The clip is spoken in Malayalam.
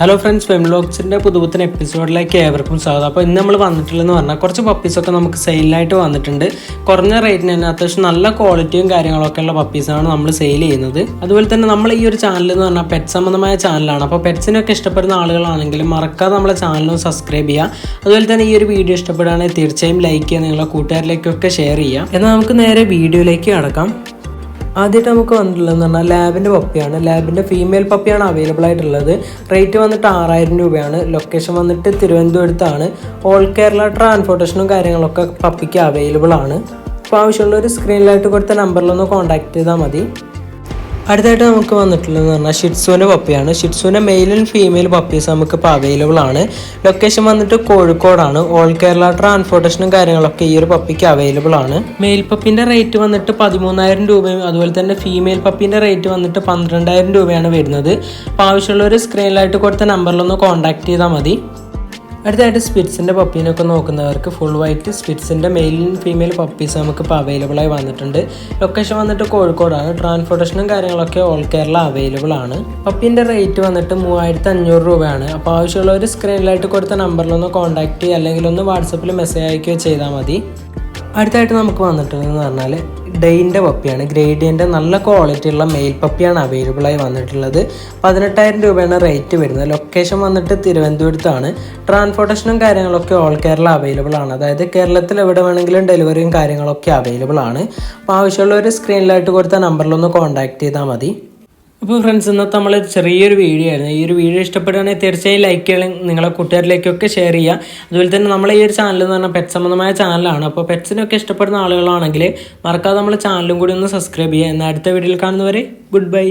ഹലോ ഫ്രണ്ട്സ്, ഫെമിലോക്സിൻ്റെ പുതുപുത്തൻ എപ്പിസോഡിലേക്ക് ഏവർക്കും സ്വാഗതം. അപ്പോൾ ഇന്ന് നമ്മൾ വന്നിട്ടുള്ളതെന്ന് പറഞ്ഞാൽ കുറച്ച് പപ്പീസൊക്കെ നമുക്ക് സെയിലായിട്ട് വന്നിട്ടുണ്ട്. കുറഞ്ഞ റേറ്റിന് തന്നെ അത്യാവശ്യം നല്ല ക്വാളിറ്റിയും കാര്യങ്ങളൊക്കെ ഉള്ള പപ്പീസാണ് നമ്മൾ സെയിൽ ചെയ്യുന്നത്. അതുപോലെ തന്നെ നമ്മൾ ഈ ഒരു ചാനൽ എന്ന് പറഞ്ഞാൽ പെറ്റ് സംബന്ധമായ ചാനലാണ്. അപ്പോൾ പെറ്റ്സിനൊക്കെ ഇഷ്ടപ്പെടുന്ന ആളുകളാണെങ്കിലും മറക്കാതെ നമ്മളെ ചാനലും സബ്സ്ക്രൈബ് ചെയ്യുക. അതുപോലെ തന്നെ ഈ ഒരു വീഡിയോ ഇഷ്ടപ്പെടുകയാണെങ്കിൽ തീർച്ചയായും ലൈക്ക് ചെയ്യുക, നിങ്ങളുടെ കൂട്ടുകാരിലേക്കൊക്കെ ഷെയർ ചെയ്യുക. എന്നാൽ നമുക്ക് നേരെ വീഡിയോയിലേക്ക് കടക്കാം. ആദ്യമായിട്ട് നമുക്ക് വന്നിട്ടുള്ളതെന്ന് പറഞ്ഞാൽ ലാബിൻ്റെ പപ്പിയാണ്. ലാബിൻ്റെ ഫീമെയിൽ പപ്പിയാണ് അവൈലബിൾ ആയിട്ടുള്ളത്. റേറ്റ് വന്നിട്ട് 6000 രൂപയാണ്. ലൊക്കേഷൻ വന്നിട്ട് തിരുവനന്തപുരത്താണ്. ഓൾ കേരള ട്രാൻസ്പോർട്ടേഷനും കാര്യങ്ങളൊക്കെ പപ്പിക്ക് അവൈലബിൾ ആണ്. അപ്പോൾ ആവശ്യമുള്ളൊരു സ്ക്രീനിലായിട്ട് കൊടുത്ത നമ്പറിലൊന്ന് കോൺടാക്ട് ചെയ്താൽ മതി. അടുത്തായിട്ട് നമുക്ക് വന്നിട്ടുള്ളതെന്ന് പറഞ്ഞാൽ ഷിറ്റ്സുവിൻ്റെ പപ്പിയാണ്. ഷിറ്റ്സുവിൻ്റെ മെയിൽ ആൻഡ് ഫീമെയിൽ പപ്പീസ് നമുക്കിപ്പോൾ അവൈലബിൾ ആണ്. ലൊക്കേഷൻ വന്നിട്ട് കോഴിക്കോടാണ്. ഓൾ കേരള ട്രാൻസ്പോർട്ടേഷനും കാര്യങ്ങളൊക്കെ ഈ ഒരു പപ്പിക്ക് അവൈലബിൾ ആണ്. മെയിൽ പപ്പിൻ്റെ റേറ്റ് വന്നിട്ട് 13000 രൂപയും അതുപോലെ തന്നെ ഫീമെയിൽ പപ്പിൻ്റെ റേറ്റ് വന്നിട്ട് 12000 രൂപയാണ് വരുന്നത്. അപ്പോൾ ആവശ്യമുള്ളൊരു സ്ക്രീനിലായിട്ട് കൊടുത്ത നമ്പറിലൊന്ന് കോൺടാക്ട് ചെയ്താൽ മതി. അടുത്തായിട്ട് സ്പിറ്റ്സിൻ്റെ പപ്പീനൊക്കെ നോക്കുന്നവർക്ക് ഫുൾ വൈറ്റ് സ്പിറ്റ്സിൻ്റെ മെയിൽ ആൻഡ് ഫീമെയിൽ പപ്പീസ് നമുക്കിപ്പോൾ അവൈലബിളായി വന്നിട്ടുണ്ട്. ലൊക്കേഷൻ വന്നിട്ട് കോഴിക്കോടാണ്. ട്രാൻസ്പോർട്ടേഷനും കാര്യങ്ങളൊക്കെ ഓൾ കേരള അവൈലബിൾ ആണ്. പപ്പീൻ്റെ റേറ്റ് വന്നിട്ട് 3500 രൂപയാണ്. അപ്പോൾ ആവശ്യമുള്ളൊരു സ്ക്രീനിലായിട്ട് കൊടുത്ത നമ്പറിലൊന്ന് കോൺടാക്ട് ചെയ്യുക, അല്ലെങ്കിൽ ഒന്ന് വാട്സപ്പിൽ മെസ്സേജ് അയക്കുകയോ ചെയ്താൽ മതി. അടുത്തായിട്ട് നമുക്ക് വന്നിട്ടുള്ളതെന്ന് പറഞ്ഞാൽ ഡെയിൻ്റെ പപ്പിയാണ്. ഗ്രേഡിയൻ്റെ നല്ല ക്വാളിറ്റി ഉള്ള മെയിൽ പപ്പിയാണ് അവൈലബിളായി വന്നിട്ടുള്ളത്. 18000 രൂപയാണ് റേറ്റ് വരുന്നത്. ലൊക്കേഷൻ വന്നിട്ട് തിരുവനന്തപുരത്താണ്. ട്രാൻസ്പോർട്ടേഷനും കാര്യങ്ങളൊക്കെ ഓൾ കേരള അവൈലബിൾ ആണ്. അതായത് കേരളത്തിൽ എവിടെ വേണമെങ്കിലും ഡെലിവറിയും കാര്യങ്ങളൊക്കെ അവൈലബിൾ ആണ്. അപ്പോൾ ആവശ്യമുള്ളൊരു സ്ക്രീനിലായിട്ട് കൊടുത്ത നമ്പറിലൊന്ന് കോൺടാക്ട് ചെയ്താൽ മതി. അപ്പോൾ ഫ്രണ്ട്സ്, ഇന്നത്തെ നമ്മൾ ചെറിയൊരു വീഡിയോ ആയിരുന്നു. ഈ ഒരു വീഡിയോ ഇഷ്ടപ്പെടുകയാണെങ്കിൽ തീർച്ചയായും ലൈക്ക് ചെയ്യണം, നിങ്ങളെ കൂട്ടുകാരിലേക്കൊക്കെ ഷെയർ ചെയ്യുക. അതുപോലെ തന്നെ നമ്മൾ ഈ ഒരു ചാനൽ എന്ന് പറഞ്ഞാൽ പെറ്റ് സംബന്ധമായ ചാനലാണ്. അപ്പോൾ പെറ്റ്സിനൊക്കെ ഇഷ്ടപ്പെടുന്ന ആളുകളാണെങ്കിൽ മറക്കാതെ നമ്മൾ ചാനലും കൂടി ഒന്ന് സബ്സ്ക്രൈബ് ചെയ്യുക. എന്നാൽ അടുത്ത വീഡിയോയിൽ കാണുന്നവരെ ഗുഡ് ബൈ.